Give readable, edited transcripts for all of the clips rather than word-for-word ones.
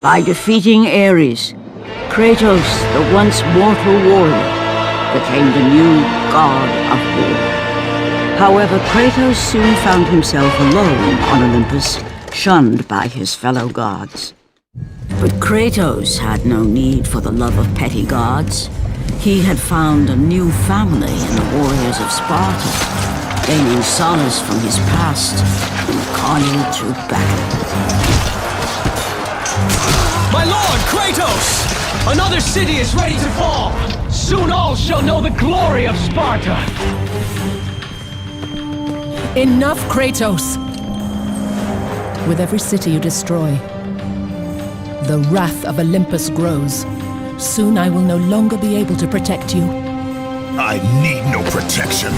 By defeating Ares, Kratos, the once mortal warrior, became the new god of war. However, Kratos soon found himself alone on Olympus, shunned by his fellow gods. But Kratos had no need for the love of petty gods. He had found a new family in the warriors of Sparta, gaining solace from his past and carnage through battle. My lord, Kratos! Another city is ready to fall! Soon all shall know the glory of Sparta! Enough, Kratos! With every city you destroy, the wrath of Olympus grows. Soon I will no longer be able to protect you. I need no protection.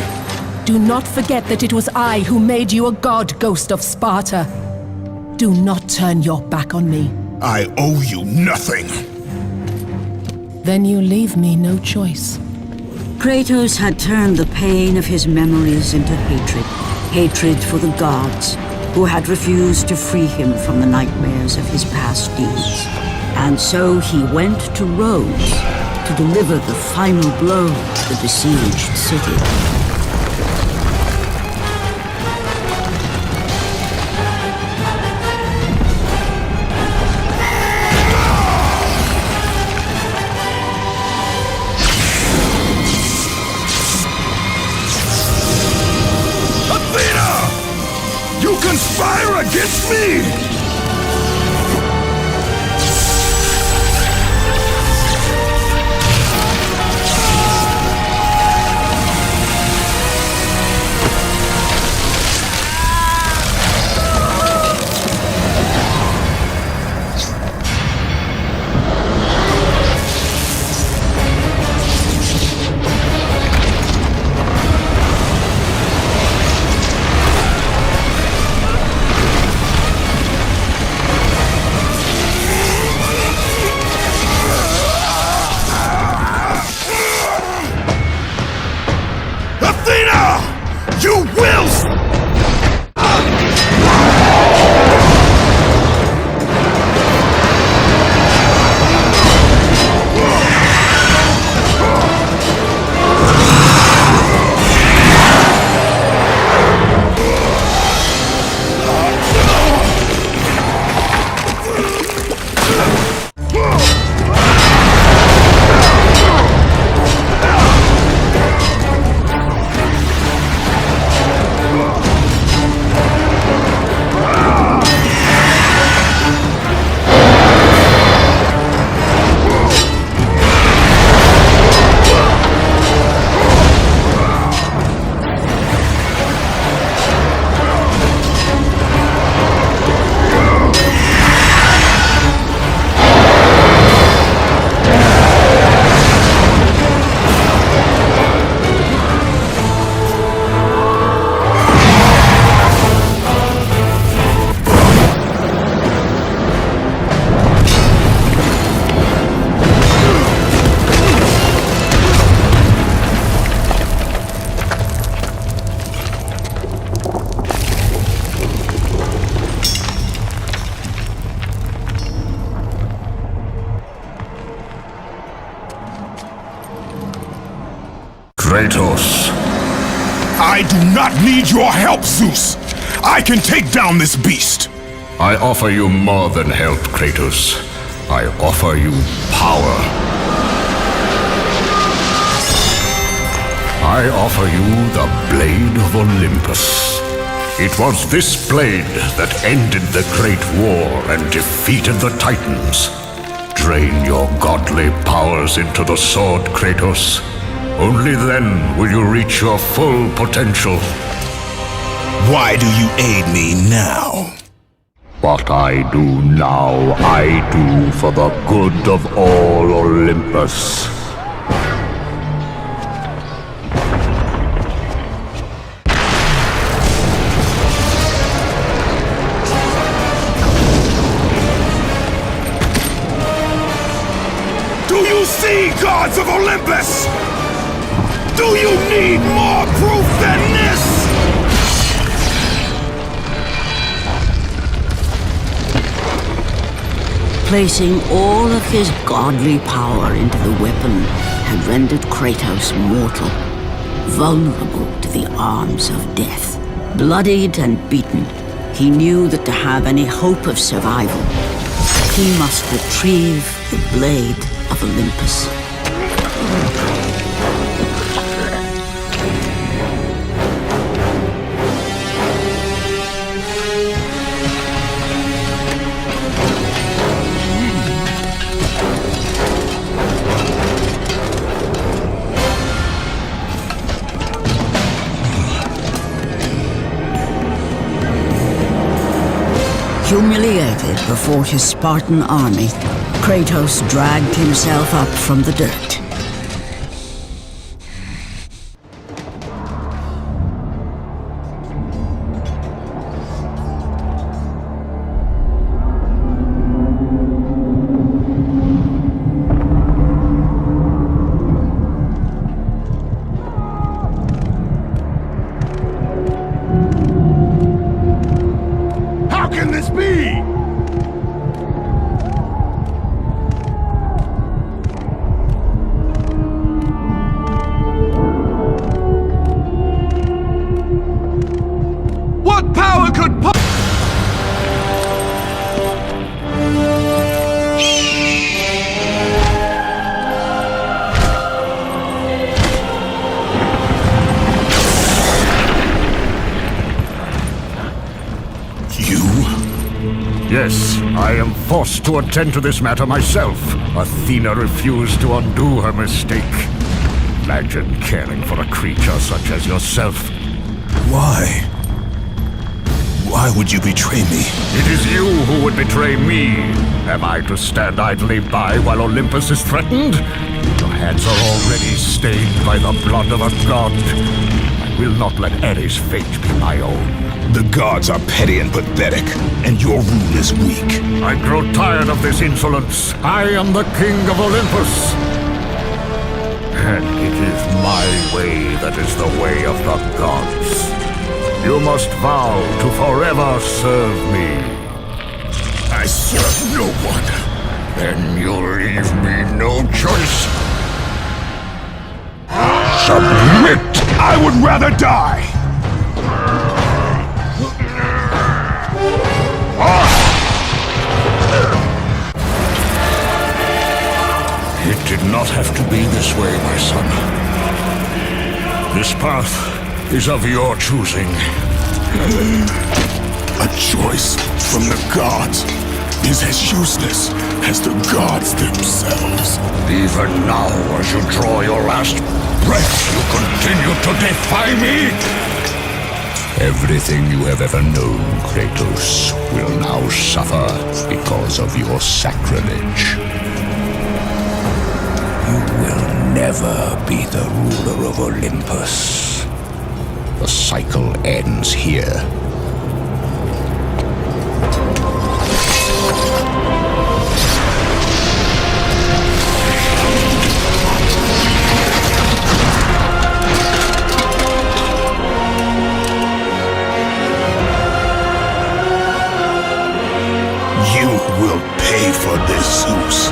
Do not forget that it was I who made you a god, Ghost of Sparta. Do not turn your back on me. I owe you nothing. Then you leave me no choice. Kratos had turned the pain of his memories into hatred. Hatred for the gods, who had refused to free him from the nightmares of his past deeds. And so he went to Rhodes to deliver the final blow to the besieged city. Conspire against me! You will! Kratos. I do not need your help, Zeus. I can take down this beast. I offer you more than help, Kratos. I offer you power. I offer you the Blade of Olympus. It was this blade that ended the Great War and defeated the Titans. Drain your godly powers into the sword, Kratos. Only then will you reach your full potential. Why do you aid me now? What I do now, I do for the good of all Olympus. Do you see, gods of Olympus? Do you need more proof than this? Placing all of his godly power into the weapon had rendered Kratos mortal, vulnerable to the arms of death. Bloodied and beaten, he knew that to have any hope of survival, he must retrieve the Blade of Olympus. Humiliated before his Spartan army, Kratos dragged himself up from the dirt. How can this be? What power could Yes, I am forced to attend to this matter myself. Athena refused to undo her mistake. Imagine caring for a creature such as yourself. Why? Why would you betray me? It is you who would betray me. Am I to stand idly by while Olympus is threatened? Your hands are already stained by the blood of a god. I will not let Ares' fate be my own. The gods are petty and pathetic, and your rule is weak. I grow tired of this insolence. I am the king of Olympus. And it is my way that is the way of the gods. You must vow to forever serve me. I serve no one. Then you leave me no choice. Submit! I would rather die! It did not have to be this way, my son. This path is of your choosing. A choice from the gods is as useless as the gods themselves. Even now, as you draw your last breath, you continue to defy me? Everything you have ever known, Kratos, will now suffer because of your sacrilege. You will never be the ruler of Olympus. The cycle ends here. You will pay for this, Zeus.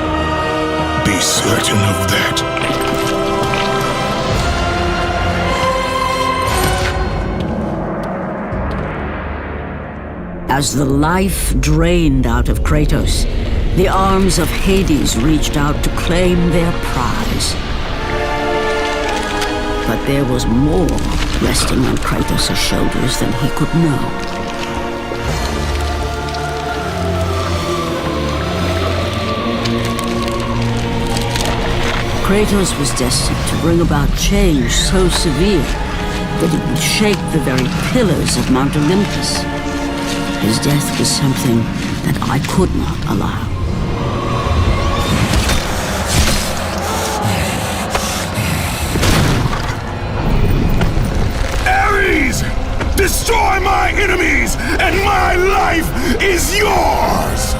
Be certain of that. As the life drained out of Kratos, the arms of Hades reached out to claim their prize. But there was more resting on Kratos' shoulders than he could know. Kratos was destined to bring about change so severe that it would shake the very pillars of Mount Olympus. His death was something that I could not allow. Ares! Destroy my enemies, and my life is yours!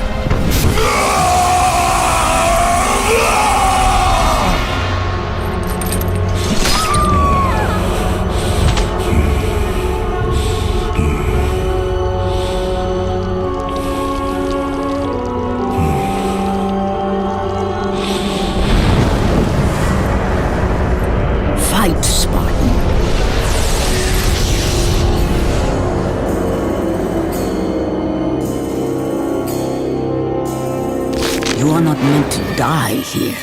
You are not meant to die here.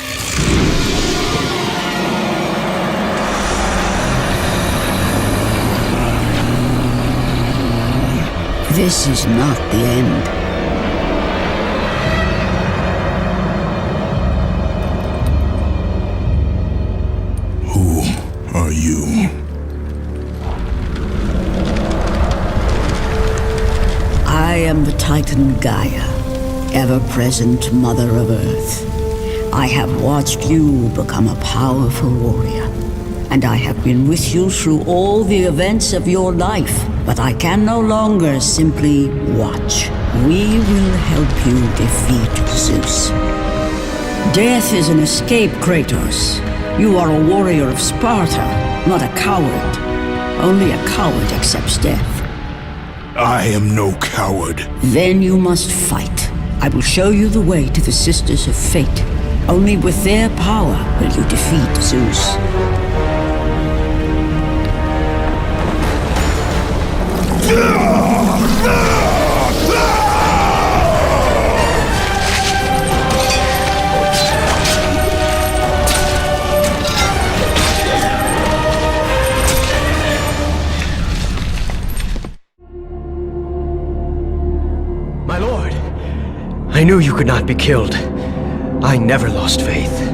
This is not the end. Who are you? I am the Titan Gaia, ever-present Mother of Earth. I have watched you become a powerful warrior, and I have been with you through all the events of your life. But I can no longer simply watch. We will help you defeat Zeus. Death is an escape, Kratos. You are a warrior of Sparta, not a coward. Only a coward accepts death. I am no coward. Then you must fight. I will show you the way to the Sisters of Fate. Only with their power will you defeat Zeus. My lord, I knew you could not be killed. I never lost faith.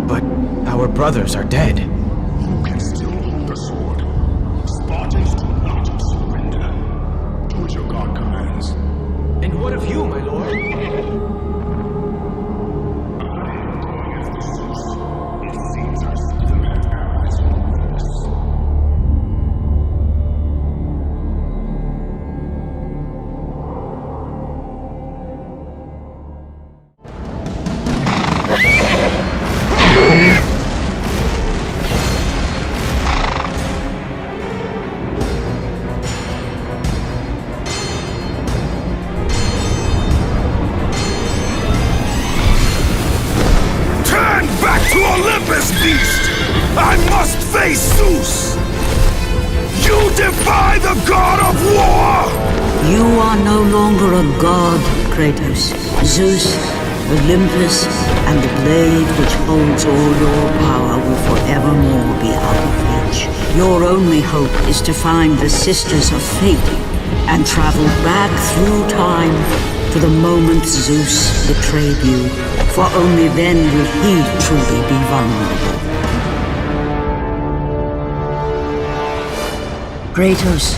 But our brothers are dead. You can still hold the sword. Spartans do not surrender. Do as your god commands. And what of you, my lord? I am going after Zeus. It seems I see the man allies in Olympus. Turn back to Olympus, beast! I must face Zeus! You defy the god of war! You are no longer a god, Kratos. Zeus, Olympus, and the blade which holds all your power will forevermore be out of reach. Your only hope is to find the Sisters of Fate and travel back through time to the moment Zeus betrayed you, for only then will he truly be vulnerable. Kratos,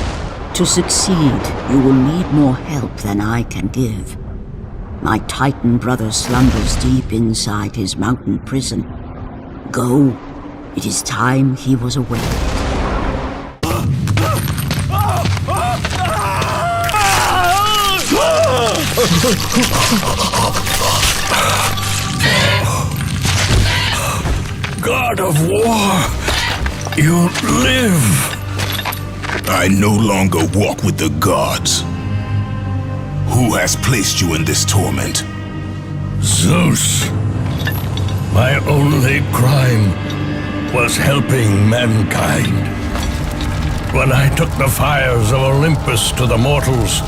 to succeed, you will need more help than I can give. My Titan brother slumbers deep inside his mountain prison. Go. It is time he was awakened. God of war, you live! I no longer walk with the gods. Who has placed you in this torment? Zeus. My only crime was helping mankind. When I took the fires of Olympus to the mortals,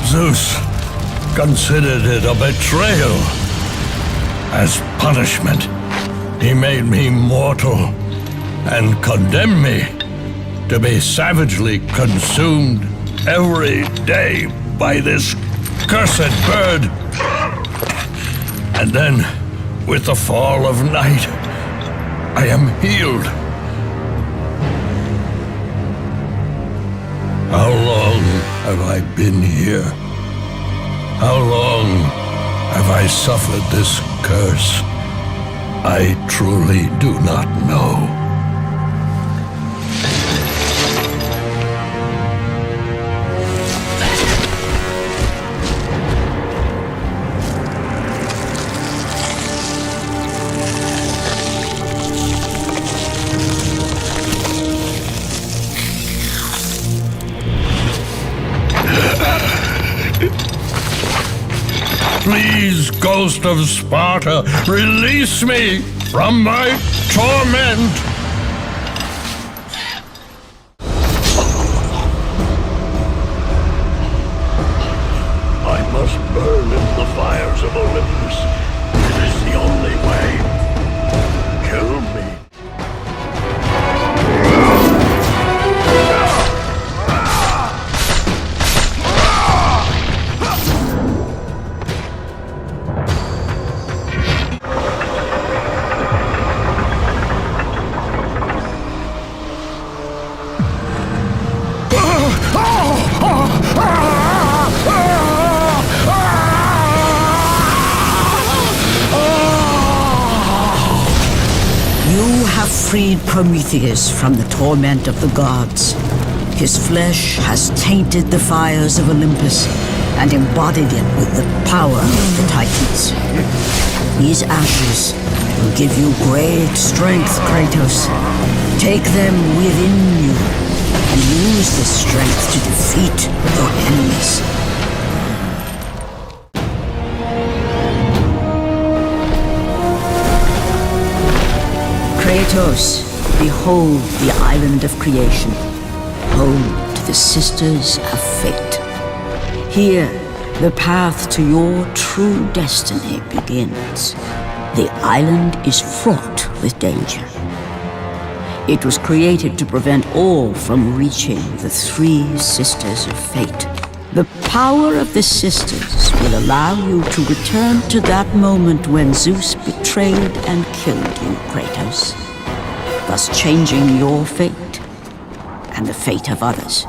Zeus considered it a betrayal. As punishment, he made me mortal and condemned me to be savagely consumed every day by this cursed bird. And then, with the fall of night, I am healed. How long have I been here? How long have I suffered this curse? I truly do not know. Please, Ghost of Sparta, release me from my torment! freed Prometheus from the torment of the gods. His flesh has tainted the fires of Olympus and embodied it with the power of the Titans. These ashes will give you great strength, Kratos. Take them within you and use this strength to defeat your enemies. Kratos, behold the island of creation, home to the Sisters of Fate. Here, the path to your true destiny begins. The island is fraught with danger. It was created to prevent all from reaching the three Sisters of Fate. The power of the Sisters will allow you to return to that moment when Zeus betrayed and killed you, Kratos, thus changing your fate and the fate of others.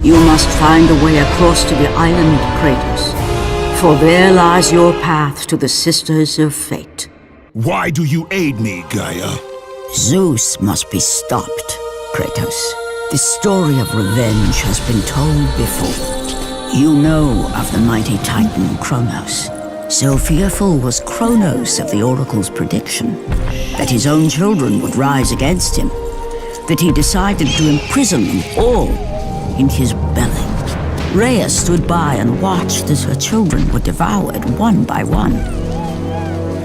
You must find a way across to the island, Kratos, for there lies your path to the Sisters of Fate. Why do you aid me, Gaia? Zeus must be stopped, Kratos. The story of revenge has been told before. You know of the mighty Titan Kronos. So fearful was Kronos of the Oracle's prediction that his own children would rise against him, that he decided to imprison them all in his belly. Rhea stood by and watched as her children were devoured one by one.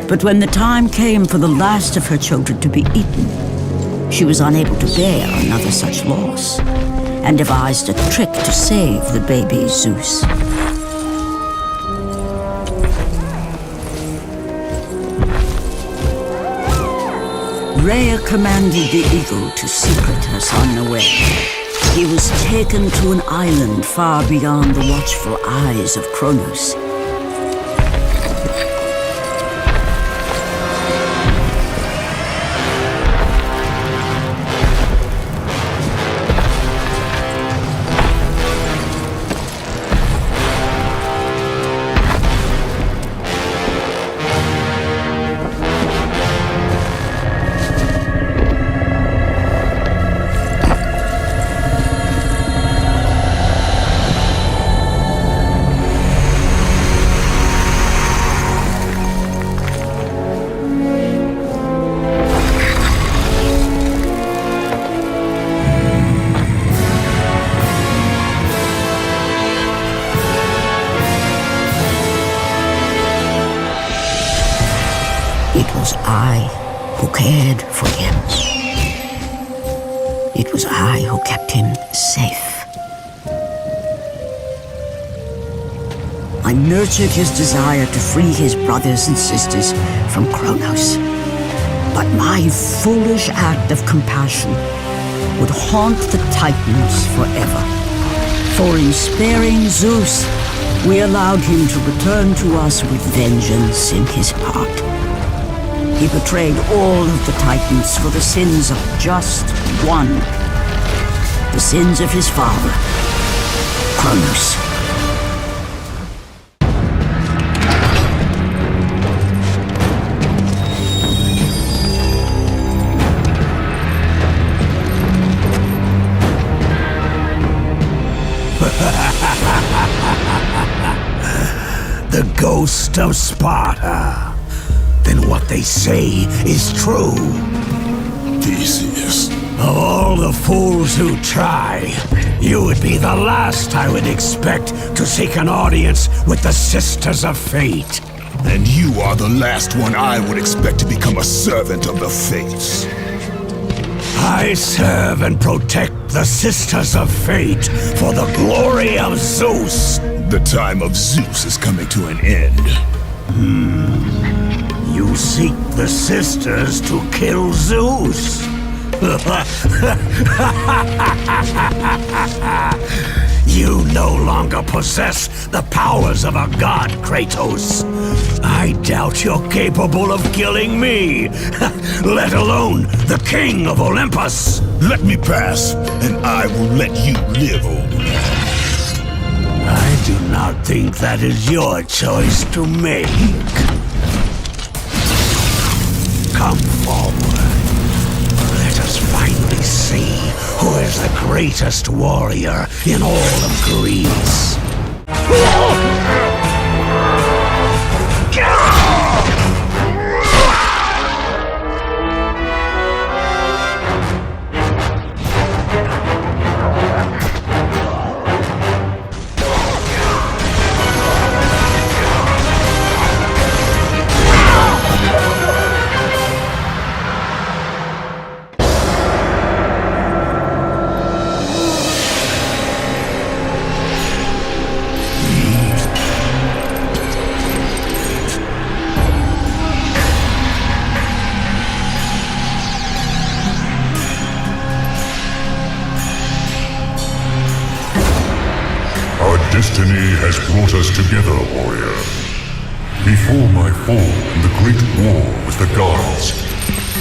But when the time came for the last of her children to be eaten, she was unable to bear another such loss, and devised a trick to save the baby Zeus. Rhea commanded the eagle to secret her son away. He was taken to an island far beyond the watchful eyes of Kronos. It was I who cared for him. It was I who kept him safe. I nurtured his desire to free his brothers and sisters from Kronos. But my foolish act of compassion would haunt the Titans forever. For in sparing Zeus, we allowed him to return to us with vengeance in his heart. He betrayed all of the Titans for the sins of just one. The sins of his father, Kronos. The ghost of Sparta. Then what they say is true. Theseus. Of all the fools who try, you would be the last I would expect to seek an audience with the Sisters of Fate. And you are the last one I would expect to become a servant of the Fates. I serve and protect the Sisters of Fate for the glory of Zeus. The time of Zeus is coming to an end. You seek the Sisters to kill Zeus. You no longer possess the powers of a god, Kratos. I doubt you're capable of killing me, let alone the king of Olympus. Let me pass, and I will let you live, old man. I do not think that is your choice to make. Come forward. Let us finally see who is the greatest warrior in all of Greece. Destiny has brought us together, warrior. Before my fall in the great war with the gods,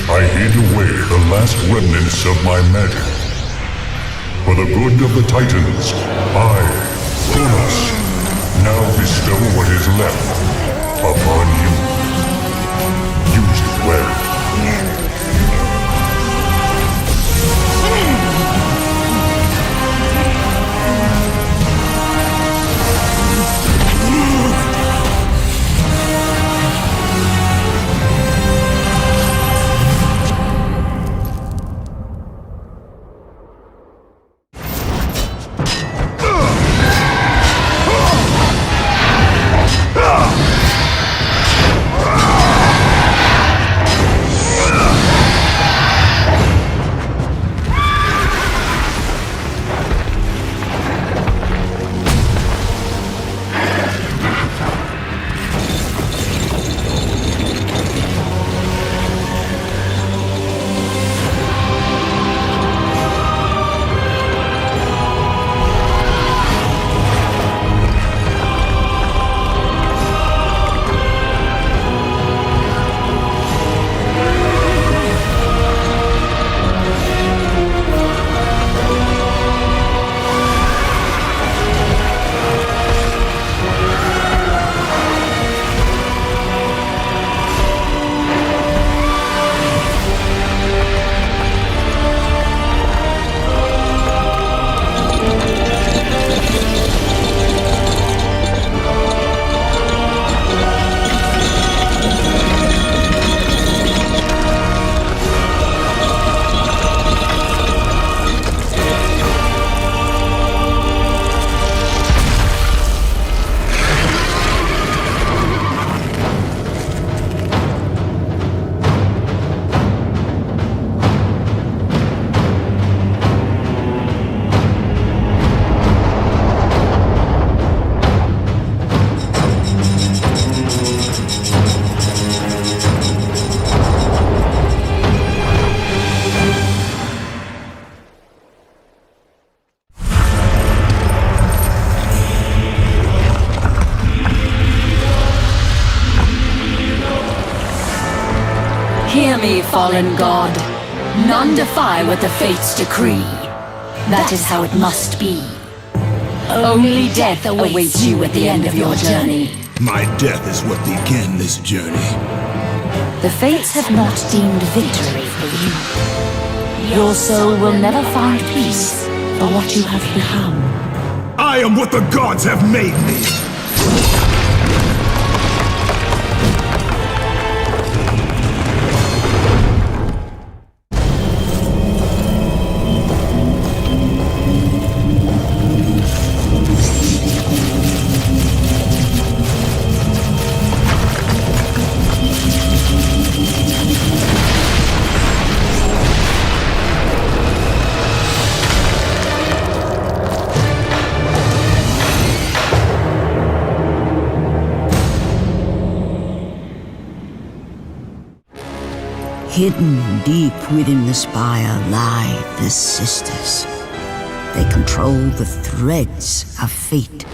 I hid away the last remnants of my magic. For the good of the Titans, I, Kronos, now bestow what is left upon you. Use it well. Hear me, fallen god. None defy what the fates decree. That is how it must be. Only death awaits you at the end of your journey. My death is what began this journey. The fates have not deemed victory for you. Your soul will never find peace for what you have become. I am what the gods have made me! Hidden deep within the spire lie the sisters. They control the threads of fate.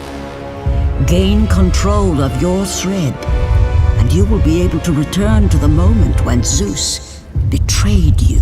Gain control of your thread, and you will be able to return to the moment when Zeus betrayed you.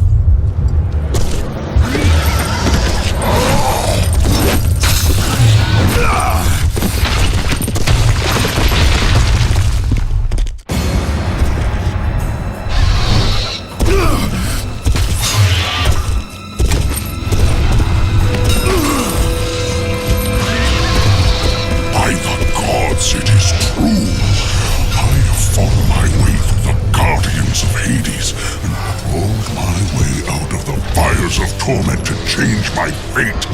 Torment to change my fate,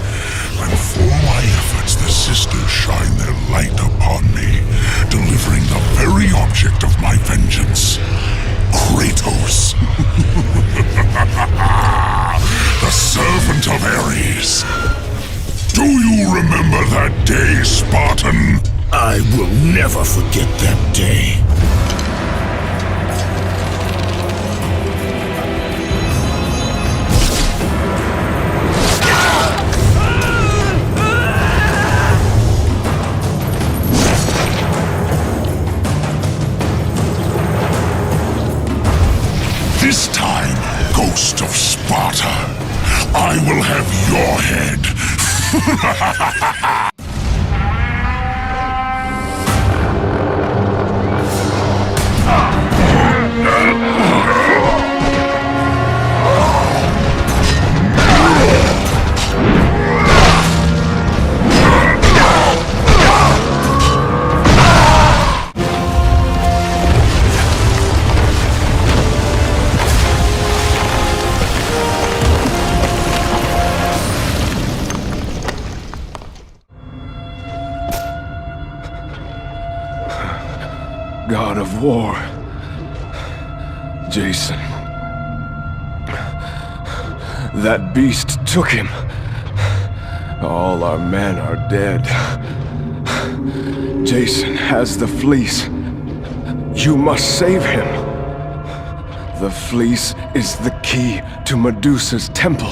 and for my efforts the sisters shine their light upon me, delivering the very object of my vengeance, Kratos. The servant of Ares. Do you remember that day, Spartan? I will never forget that day. This time, Ghost of Sparta, I will have your head. God of War, Jason. That beast took him. All our men are dead. Jason has the fleece. You must save him. The fleece is the key to Medusa's temple.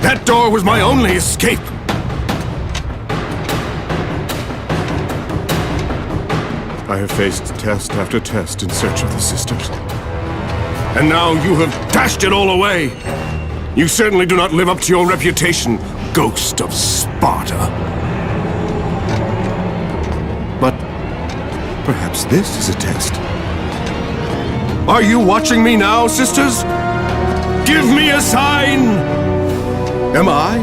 That door was my only escape! I have faced test after test in search of the sisters. And now you have dashed it all away! You certainly do not live up to your reputation, Ghost of Sparta. But perhaps this is a test. Are you watching me now, sisters? Give me a sign! Am I,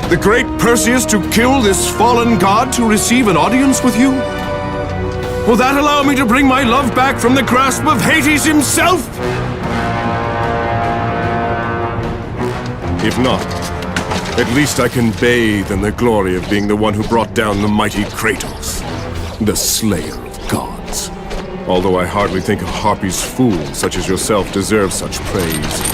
the great Perseus, to kill this fallen god to receive an audience with you? Will that allow me to bring my love back from the grasp of Hades himself? If not, at least I can bathe in the glory of being the one who brought down the mighty Kratos, the slayer of gods. Although I hardly think a Harpy's fool such as yourself deserves such praise.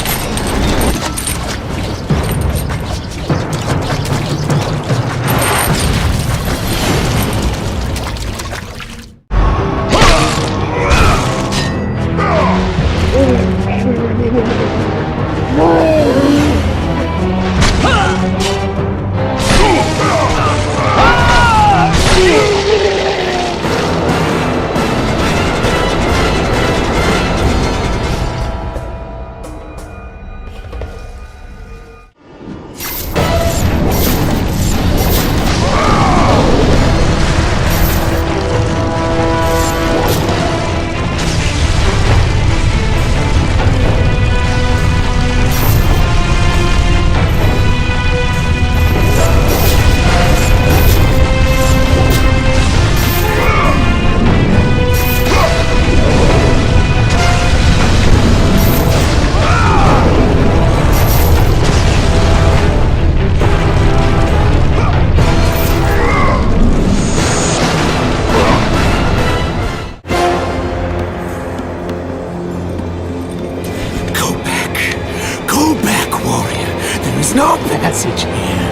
passage here.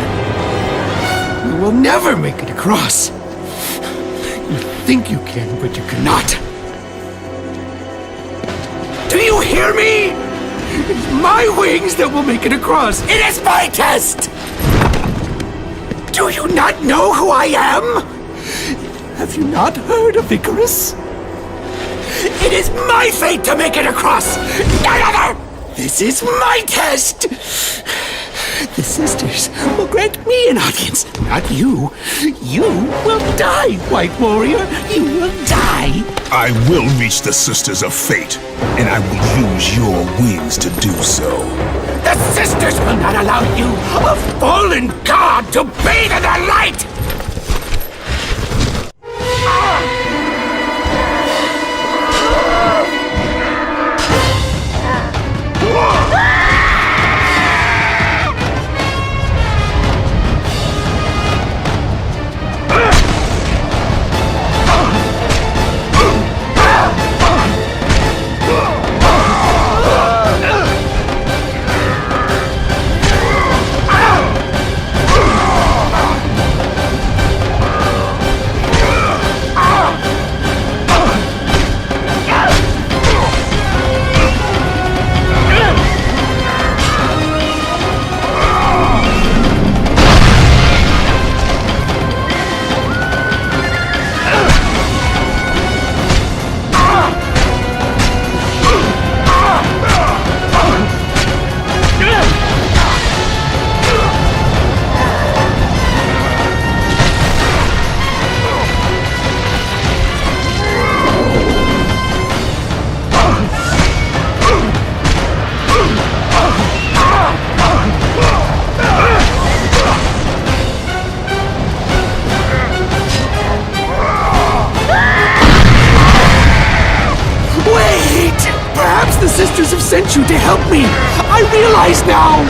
You will never make it across. You think you can, but you cannot. Do you hear me? It's my wings that will make it across. It is my test! Do you not know who I am? Have you not heard of Icarus? It is my fate to make it across! None other! This is my test! The sisters will grant me an audience, not you. You will die, White Warrior. You will die. I will reach the Sisters of Fate, and I will use your wings to do so. The sisters will not allow you, a fallen god, to bathe in their light! The sisters have sent you to help me! I realize now!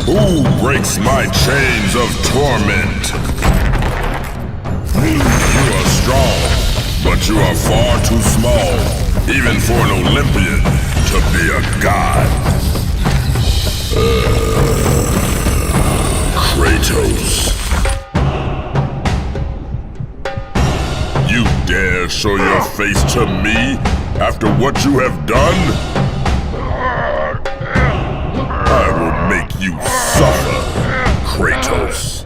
Who breaks my chains of torment? You are strong, but you are far too small, even for an Olympian to be a god. Kratos. You dare show your face to me after what you have done? I will make you suffer, Kratos.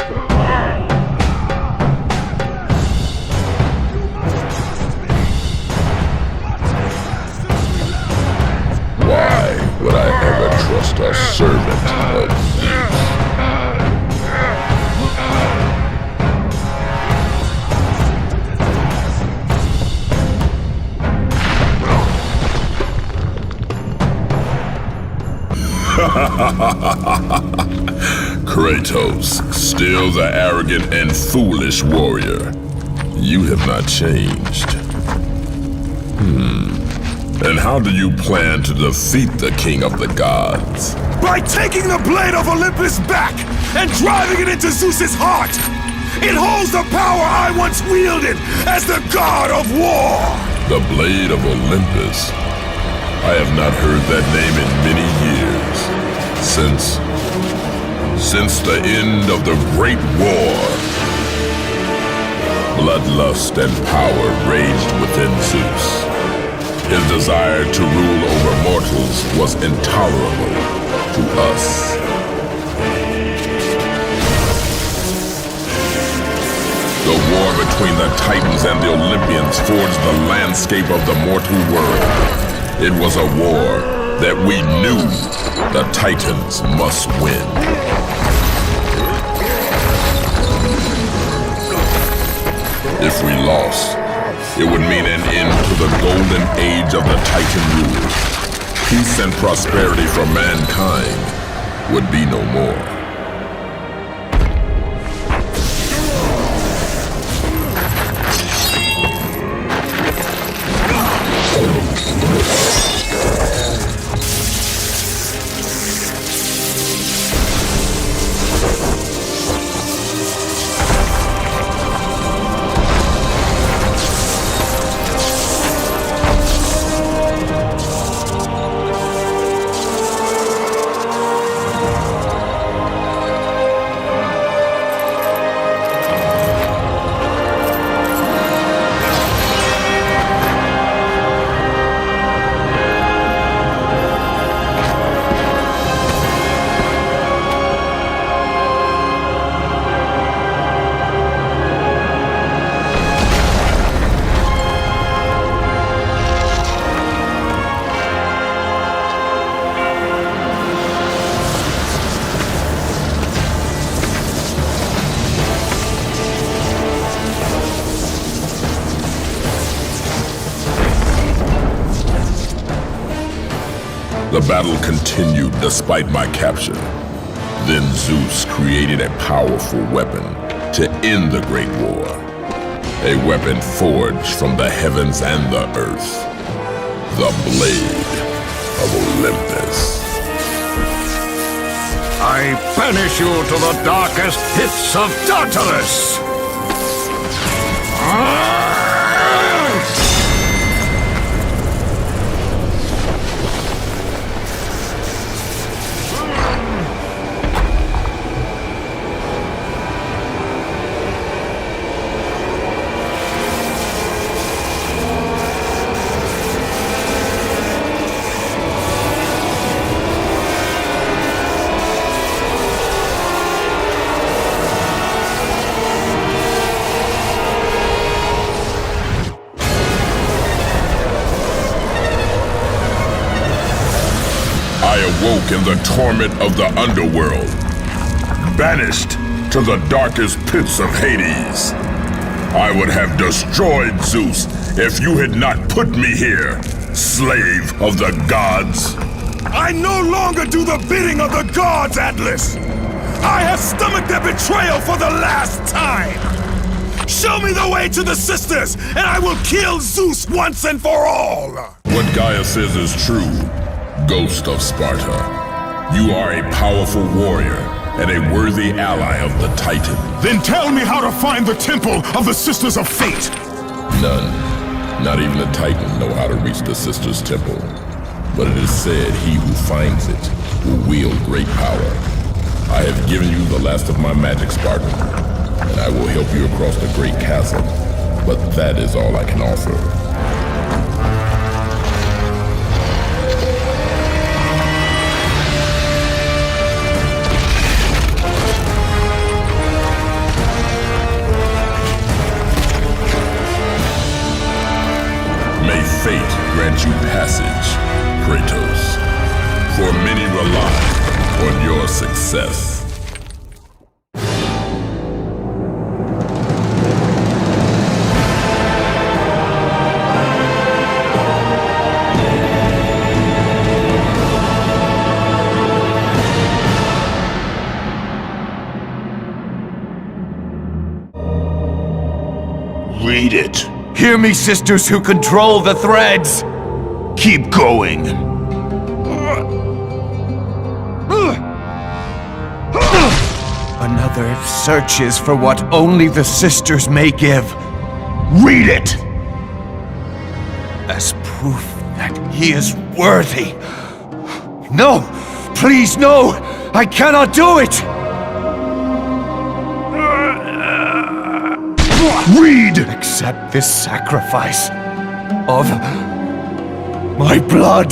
Why would I ever trust a servant of these? Kratos, still the arrogant and foolish warrior. You have not changed. And how do you plan to defeat the King of the Gods? By taking the Blade of Olympus back and driving it into Zeus's heart! It holds the power I once wielded as the God of War! The Blade of Olympus? I have not heard that name in many years. Since the end of the Great War. Bloodlust and power raged within Zeus. His desire to rule over mortals was intolerable to us. The war between between the Titans and the Olympians forged the landscape of the mortal world. It was a war that we knew the Titans must win. If we lost, it would mean an end to the golden age of the Titan rule. Peace and prosperity for mankind would be no more. The battle continued despite my capture. Then Zeus created a powerful weapon to end the Great War. A weapon forged from the heavens and the earth. The Blade of Olympus. I banish you to the darkest pits of Tartarus! Awoke in the torment of the underworld, banished to the darkest pits of Hades. I would have destroyed Zeus if you had not put me here, slave of the gods. I no longer do the bidding of the gods, Atlas! I have stomached their betrayal for the last time! Show me the way to the sisters, and I will kill Zeus once and for all! What Gaia says is true. Ghost of Sparta, you are a powerful warrior and a worthy ally of the Titan. Then tell me how to find the Temple of the Sisters of Fate! None, not even the Titan, know how to reach the Sisters' Temple. But it is said he who finds it will wield great power. I have given you the last of my magic, Spartan, and I will help you across the great chasm, but that is all I can offer. May fate grant you passage, Kratos, for many rely on your success. Read it. Hear me, sisters who control the threads! Keep going. Another searches for what only the sisters may give. Read it! As proof that he is worthy. No! Please, no! I cannot do it! Read! Accept this sacrifice of my blood.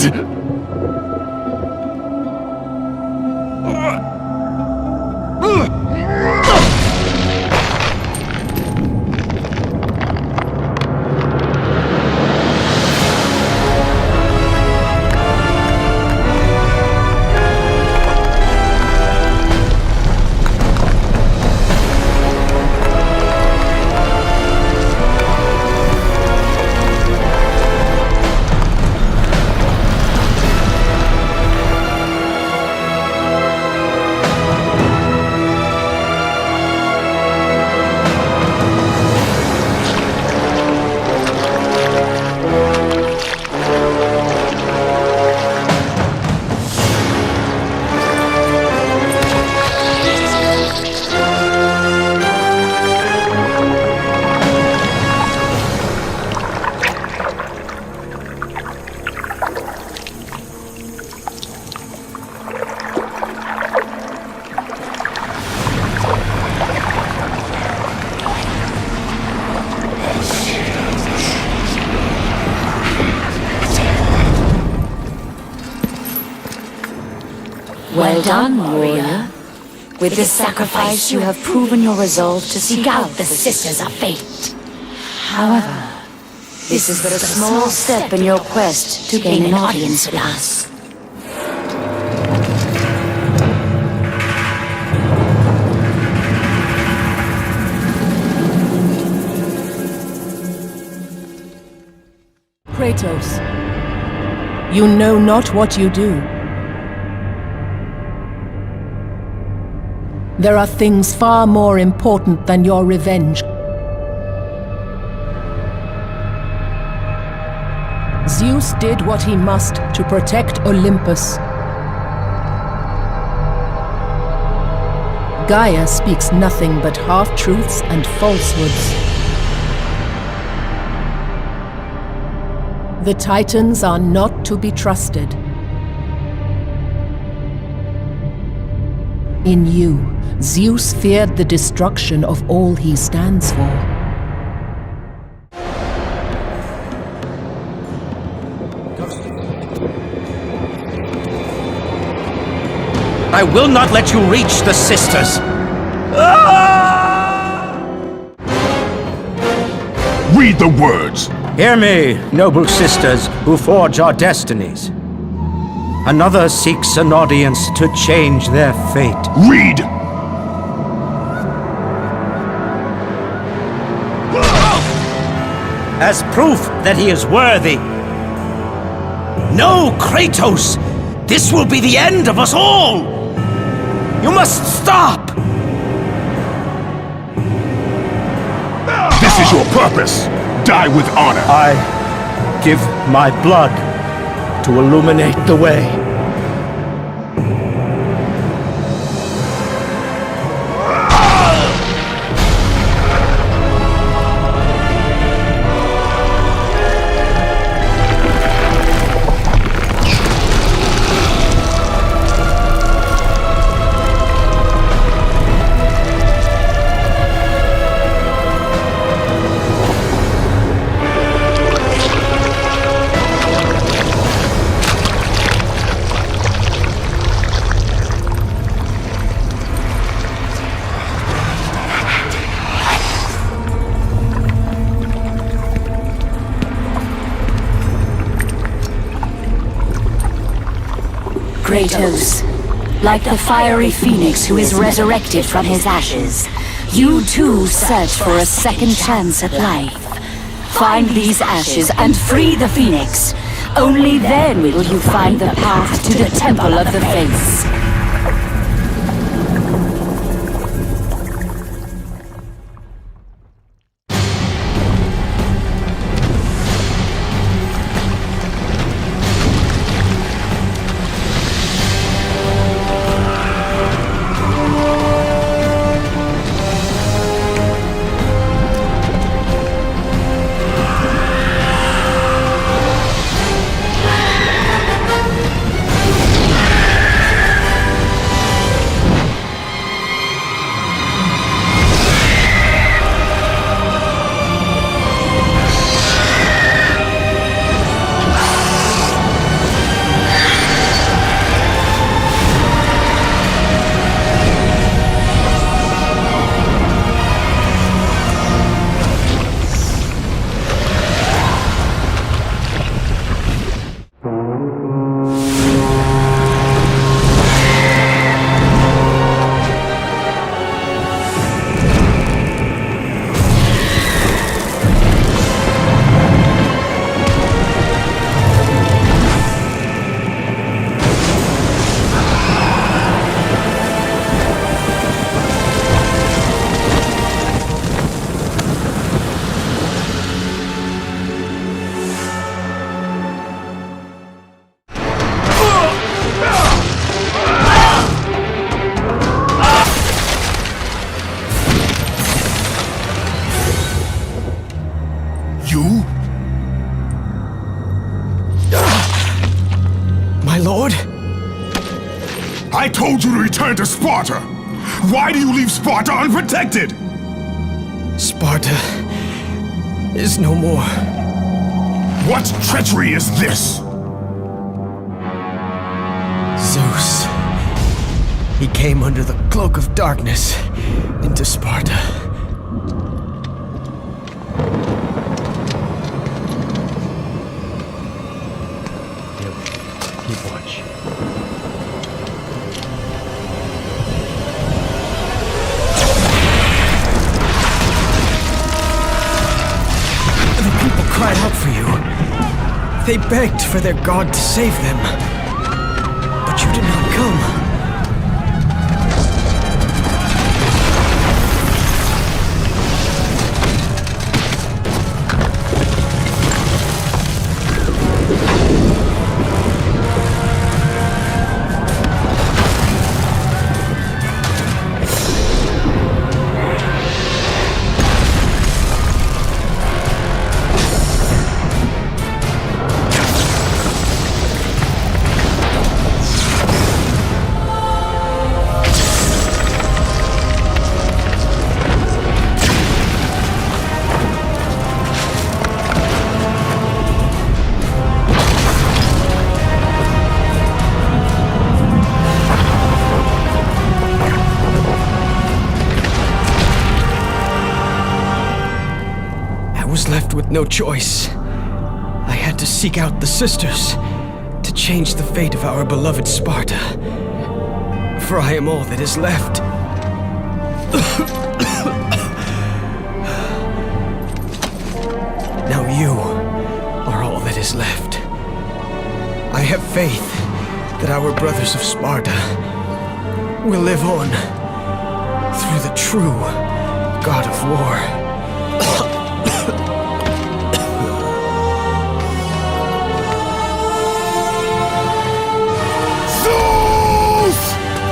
Well done, warrior. With this sacrifice, you have proven your resolve to seek out the Sisters of Fate. However, this is but a small step in your quest to gain an audience with us. Kratos, you know not what you do. There are things far more important than your revenge. Zeus did what he must to protect Olympus. Gaia speaks nothing but half-truths and falsehoods. The Titans are not to be trusted. In you, Zeus feared the destruction of all he stands for. I will not let you reach the Sisters! Read the words! Hear me, noble sisters who forge our destinies. Another seeks an audience to change their fate. Read! As proof that he is worthy. No, Kratos! This will be the end of us all! You must stop! This is your purpose! Die with honor! I give my blood to illuminate the way. Kratos, like the fiery phoenix who is resurrected from his ashes, you too search for a second chance at life. Find these ashes and free the phoenix. Only then will you find the path to the Temple of the Fates. My lord? I told you to return to Sparta! Why do you leave Sparta unprotected? Sparta is no more. What treachery is this? Zeus He came under the cloak of darkness into Sparta. Keep watch. The people cried out for you. They begged for their god to save them. But you did not come. Left with no choice. I had to seek out the sisters to change the fate of our beloved Sparta. For I am all that is left. Now you are all that is left. I have faith that our brothers of Sparta will live on through the true God of War.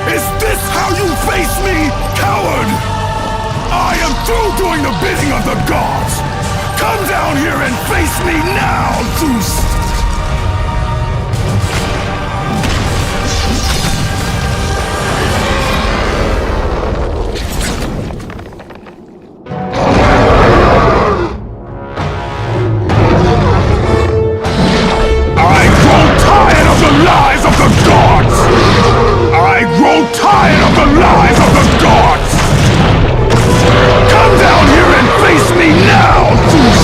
Is this how you face me, coward? I am through doing the bidding of the gods! Come down here and face me now, Zeus! I grow tired of the lies of the gods! I grow tired of the lies of the gods! Come down here and face me now, Zeus!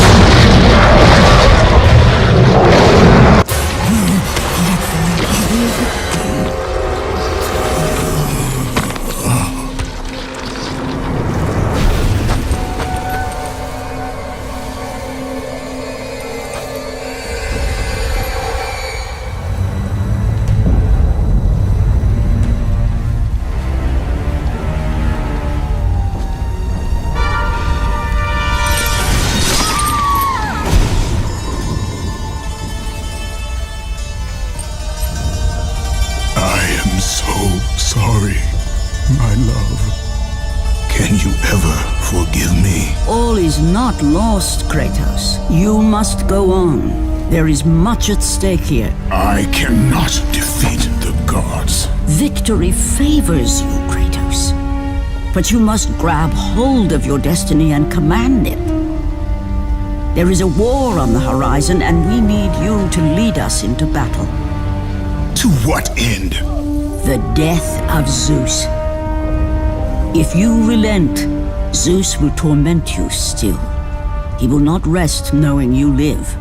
Sorry, my love. Can you ever forgive me? All is not lost, Kratos. You must go on. There is much at stake here. I cannot defeat the gods. Victory favors you, Kratos. But you must grab hold of your destiny and command it. There is a war on the horizon, and we need you to lead us into battle. To what end? The death of Zeus. If you relent, Zeus will torment you still. He will not rest knowing you live.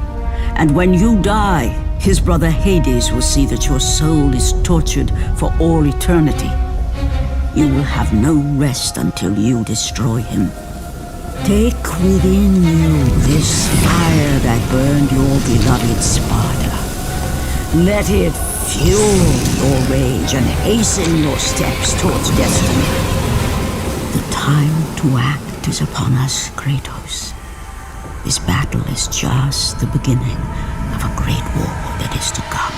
And when you die, his brother Hades will see that your soul is tortured for all eternity. You will have no rest until you destroy him. Take within you this fire that burned your beloved Sparta. Let it fuel your rage and hasten your steps towards destiny. The time to act is upon us, Kratos. This battle is just the beginning of a great war that is to come.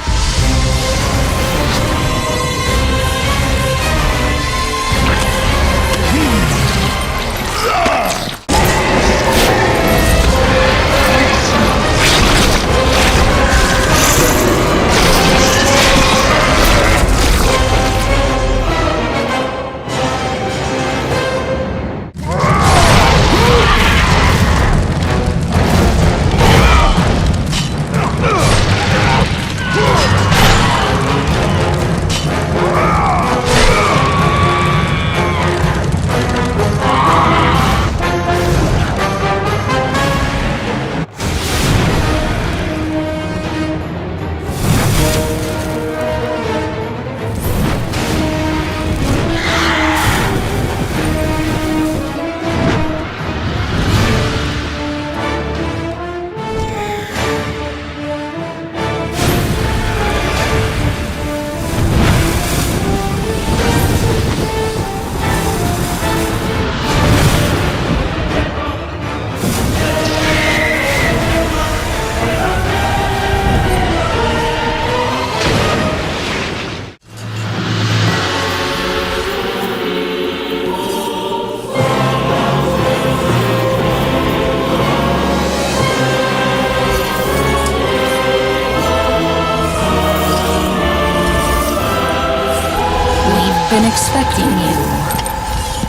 been expecting you.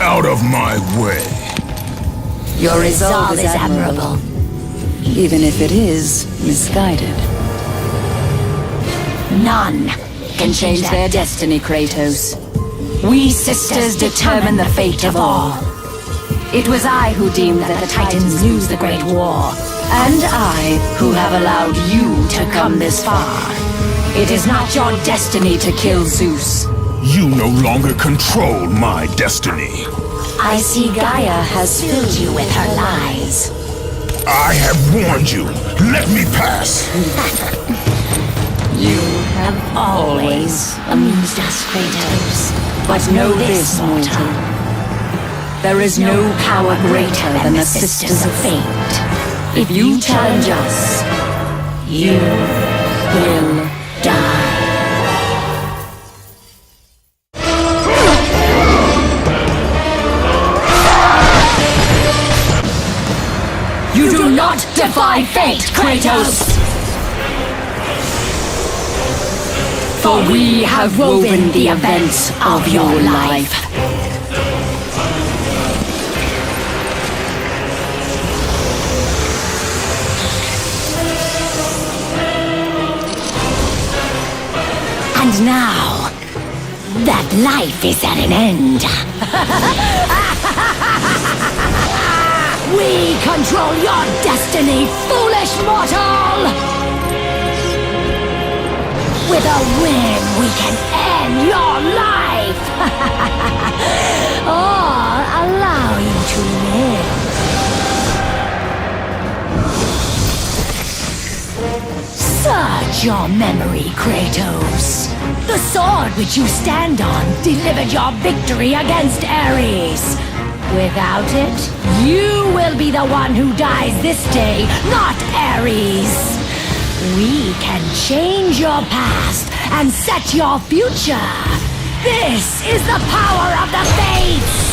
Out of my way. Your resolve is admirable, even if it is misguided. None can change their destiny, Kratos. We sisters determine the fate of all. It was I who deemed that the Titans lose the Great War, and I who have allowed you to come this far. It is not your destiny to kill Zeus. You no longer control my destiny. I see Gaia has filled you with her lies. I have warned you. Let me pass. You have always amused us, Kratos. But know this, mortal. There is no power greater than the Sisters of Fate. If you challenge us, you will die. You do not defy fate, Kratos! For we have woven the events of your life. And now, that life is at an end. We control your destiny, foolish mortal! With a win, we can end your life! Or allow you to live. Search your memory, Kratos. The sword which you stand on delivered your victory against Ares. Without it, you will be the one who dies this day, not Ares. We can change your past and set your future. This is the power of the Fates!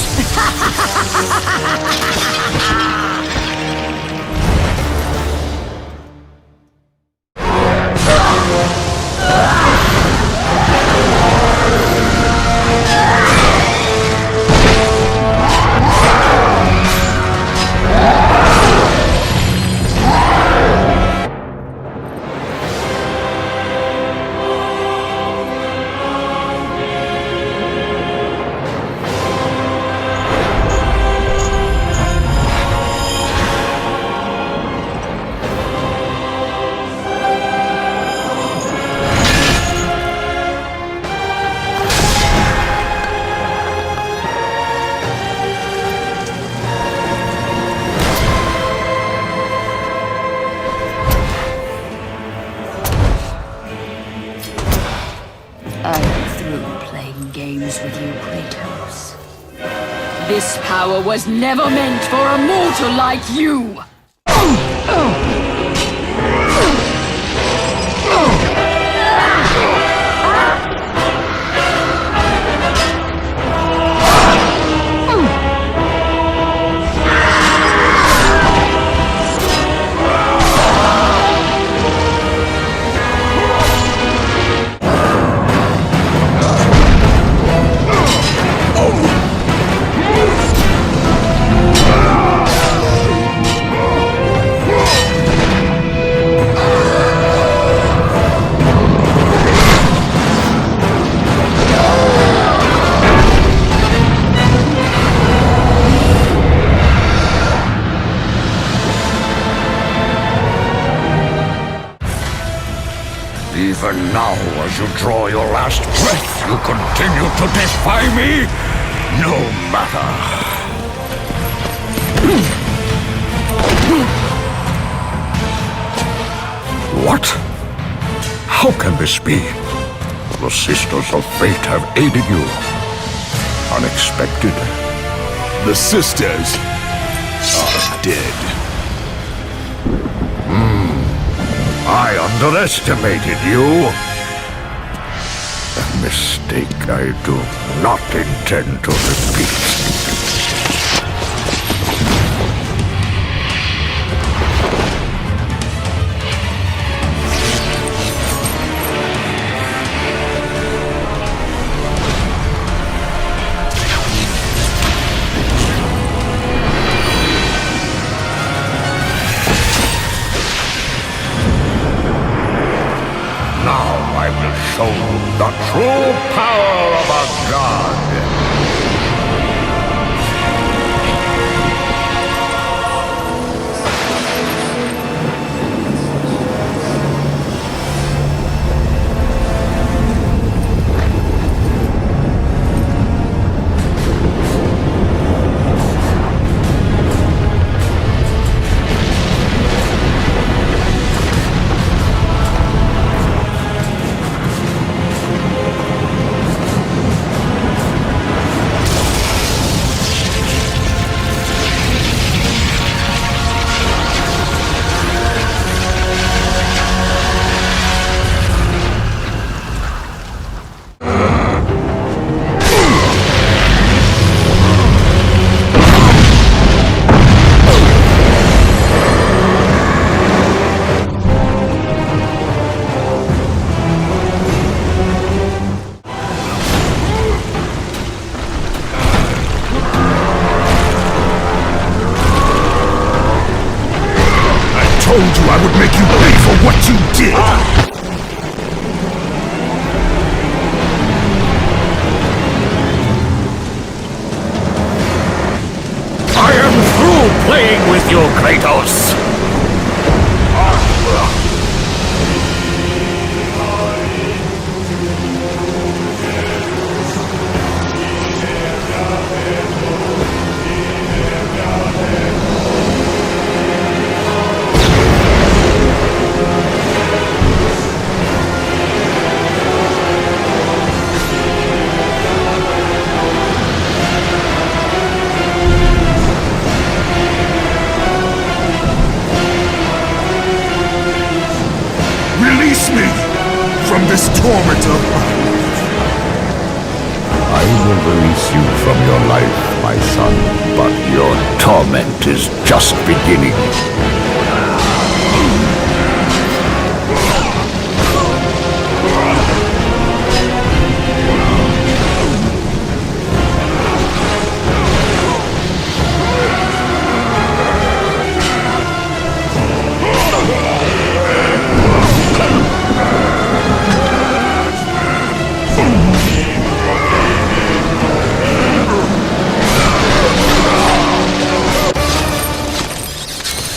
This power was never meant for a mortal like you! Even now, as you draw your last breath, you continue to defy me? No matter. What? How can this be? The Sisters of Fate have aided you. Unexpected. The Sisters are dead. I underestimated you. A mistake I do not intend to repeat. told you I would make you pay for what you did! I am through playing with you, Kratos! Release me from this torment of mine. I will release you from your life, my son, but your torment is just beginning.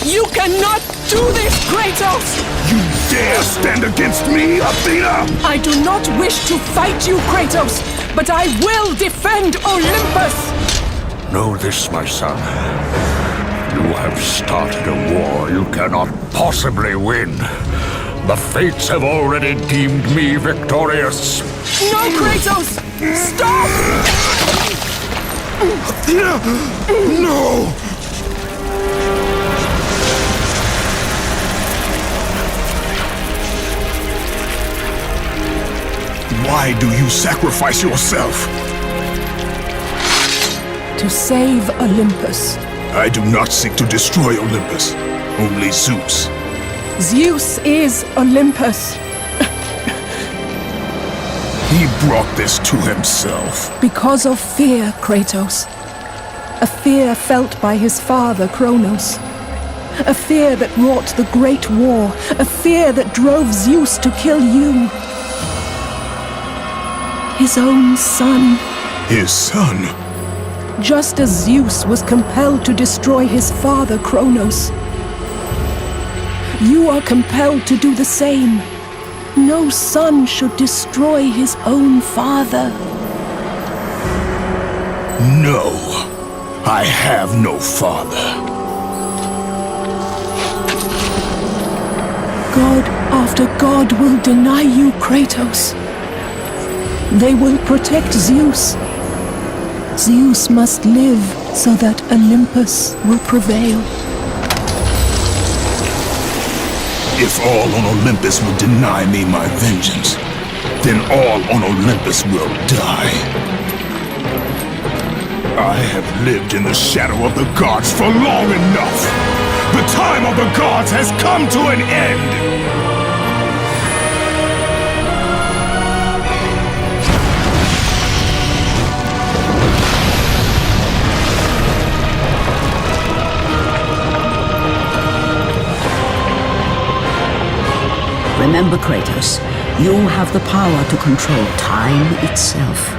You cannot do this, Kratos! You dare stand against me, Athena? I do not wish to fight you, Kratos, but I will defend Olympus! Know this, my son. You have started a war you cannot possibly win. The fates have already deemed me victorious. No, Kratos! Stop! Athena! No! Why do you sacrifice yourself? To save Olympus. I do not seek to destroy Olympus, only Zeus. Zeus is Olympus. He brought this to himself. Because of fear, Kratos. A fear felt by his father, Kronos. A fear that wrought the Great War. A fear that drove Zeus to kill you. His own son. His son? Just as Zeus was compelled to destroy his father, Kronos. You are compelled to do the same. No son should destroy his own father. No, I have no father. God after God will deny you, Kratos. They will protect Zeus. Zeus must live so that Olympus will prevail. If all on Olympus will deny me my vengeance, then all on Olympus will die. I have lived in the shadow of the gods for long enough. The time of the gods has come to an end. Remember, Kratos, you have the power to control time itself.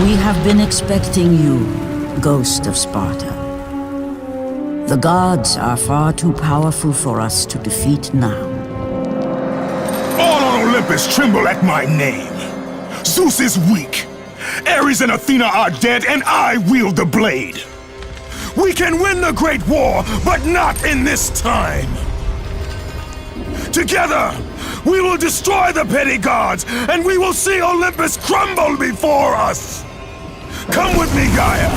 We have been expecting you, Ghost of Sparta. The gods are far too powerful for us to defeat now. All on Olympus tremble at my name. Zeus is weak, Ares and Athena are dead, and I wield the blade. We can win the Great War, but not in this time. Together, we will destroy the petty gods, and we will see Olympus crumble before us. Come with me, Gaia.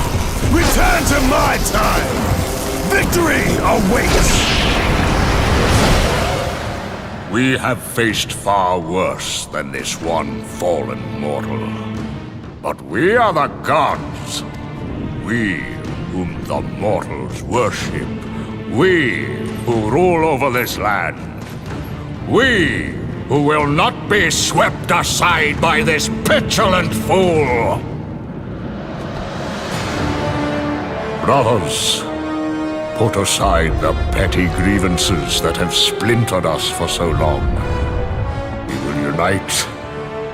Return to my time. Victory awaits. We have faced far worse than this one fallen mortal. But we are the gods. We whom the mortals worship. We who rule over this land. We who will not be swept aside by this petulant fool. Brothers, put aside the petty grievances that have splintered us for so long. We will unite,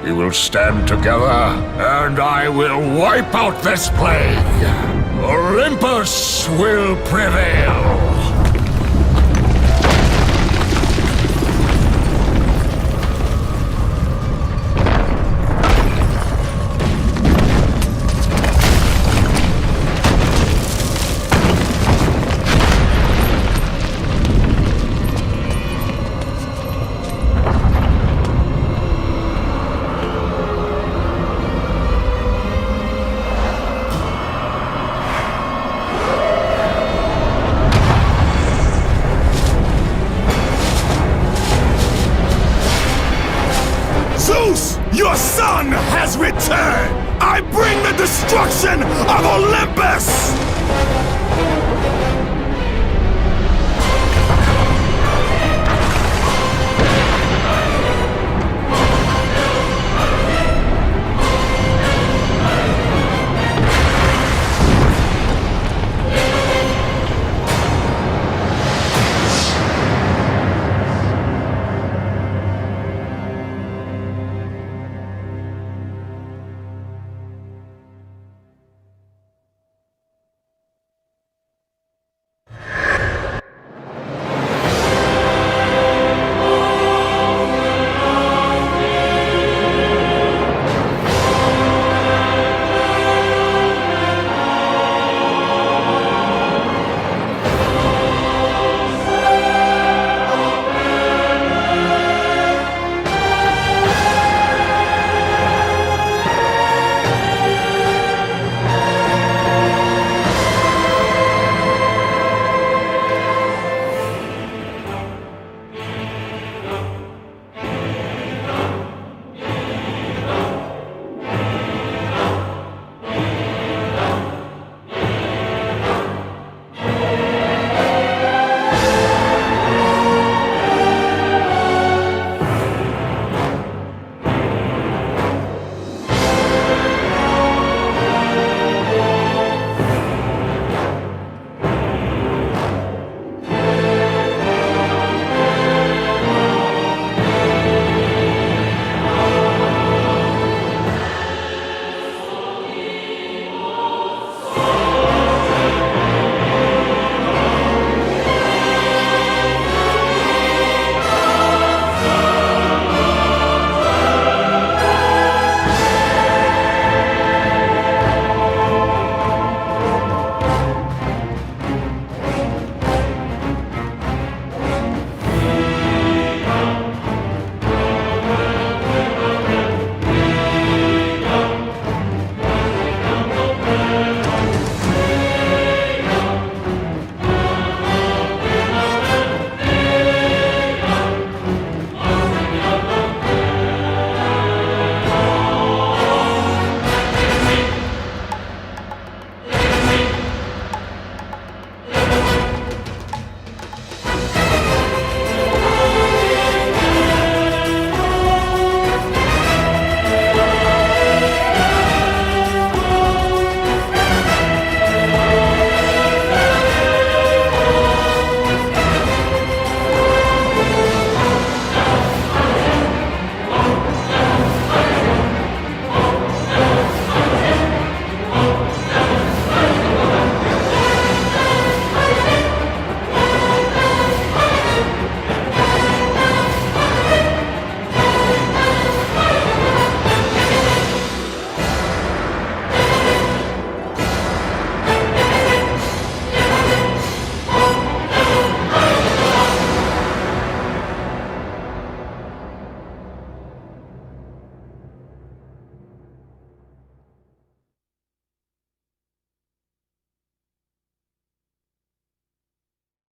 we will stand together, and I will wipe out this plague. Olympus will prevail. Zeus, your son has returned! I bring the destruction of Olympus!